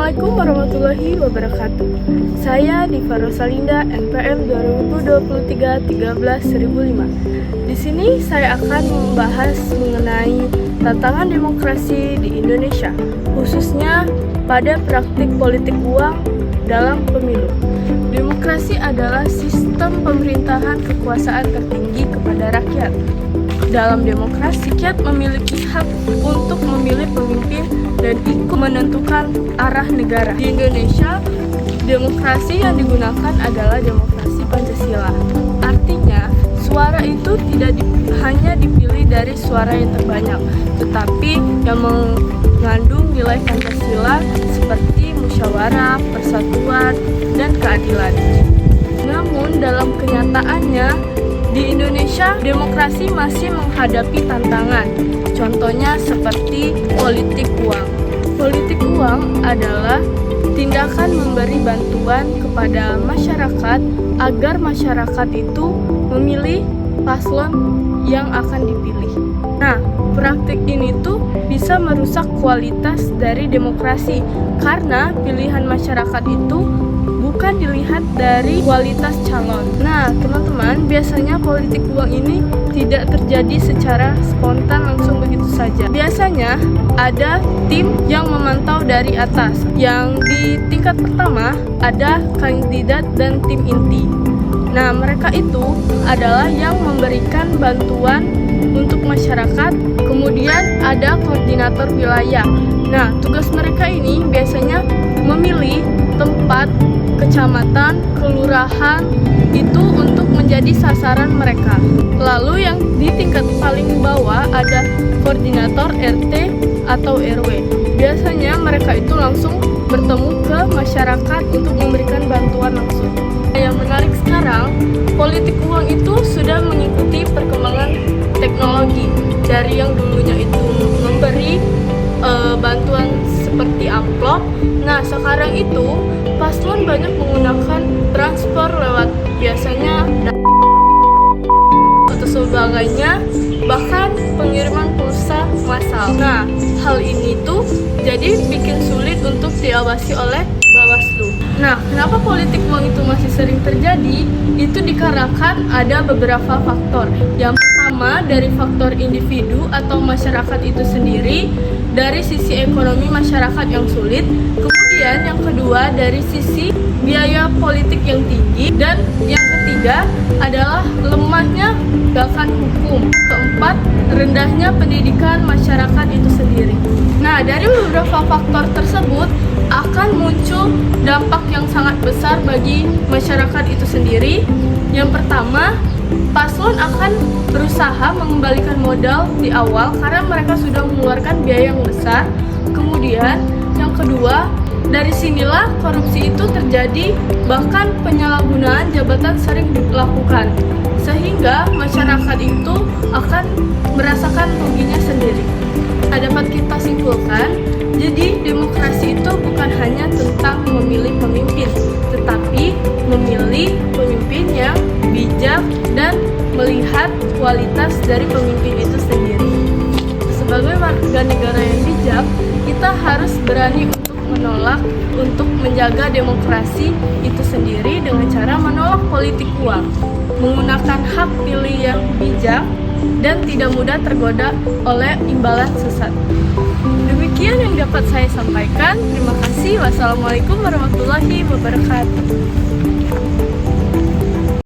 Assalamualaikum warahmatullahi wabarakatuh. Saya Diva Rosalinda, NPM 2023-13-1005. Di sini saya akan membahas mengenai tantangan demokrasi di Indonesia, khususnya pada praktik politik uang dalam pemilu. Demokrasi adalah sistem pemerintahan kekuasaan tertinggi kepada rakyat. Dalam demokrasi, rakyat memiliki hak untuk memilih pemimpin dan ikut menentukan arah negara. Di Indonesia, demokrasi yang digunakan adalah demokrasi Pancasila. Artinya, suara itu tidak hanya dipilih dari suara yang terbanyak, tetapi yang mengandung nilai Pancasila seperti musyawarah, persatuan, dan keadilan. Namun, dalam kenyataannya, di Indonesia, demokrasi masih menghadapi tantangan. Contohnya seperti politik uang. Politik uang adalah tindakan memberi bantuan kepada masyarakat agar masyarakat itu memilih paslon yang akan dipilih. Nah, praktik ini tuh bisa merusak kualitas dari demokrasi karena pilihan masyarakat itu bukan dilihat dari kualitas calon. Nah, teman-teman, biasanya politik uang ini tidak terjadi secara spontan langsung begitu saja. Biasanya ada tim yang memantau dari atas. Yang di tingkat pertama ada kandidat dan tim inti. Nah, mereka itu adalah yang memberikan bantuan untuk masyarakat. Kemudian ada koordinator wilayah. Nah, tugas mereka ini biasanya memilih tempat, kecamatan, kelurahan itu untuk menjadi sasaran mereka. Lalu yang di tingkat paling bawah ada koordinator RT atau RW. Biasanya mereka itu langsung bertemu ke masyarakat untuk memberikan bantuan langsung. Yang menarik sekarang, politik uang itu sudah mengikuti perkembangan teknologi. Dari yang dulunya itu memberi bantuan seperti amplop. Nah, sekarang itu paslon banyak menggunakan transfer lewat biasanya atau sebagainya, bahkan pengiriman pulsa massal. Nah, hal ini tuh jadi bikin sulit untuk diawasi oleh Bawaslu. Nah, kenapa politik uang itu masih sering terjadi? Itu dikarenakan ada beberapa faktor. Yang pertama, dari faktor individu atau masyarakat itu sendiri, dari sisi ekonomi masyarakat yang sulit. Kemudian yang kedua, dari sisi biaya politik yang tinggi. Dan yang ketiga adalah lemahnya penegakan hukum. Keempat, rendahnya pendidikan masyarakat itu sendiri. Nah, dari beberapa faktor tersebut akan muncul dampak yang sangat besar bagi masyarakat itu sendiri. Yang pertama, paslon akan berusaha mengembalikan modal di awal karena mereka sudah mengeluarkan biaya yang besar. Kemudian yang kedua, dari sinilah korupsi itu terjadi, bahkan penyalahgunaan jabatan sering dilakukan, sehingga masyarakat itu akan merasakan ruginya sendiri. Nah, dapat kita simpulkan, jadi demokrasi itu bukan hanya tentang memilih pemimpin, tetapi memilih pemimpin yang bijak dan melihat kualitas dari pemimpin itu sendiri. Sebagai warga negara yang bijak, kita harus berani untuk menolak, untuk menjaga demokrasi itu sendiri dengan cara menolak politik uang, menggunakan hak pilih yang bijak, dan tidak mudah tergoda oleh imbalan sesat. Demikian yang dapat saya sampaikan. Terima kasih. Wassalamualaikum warahmatullahi wabarakatuh.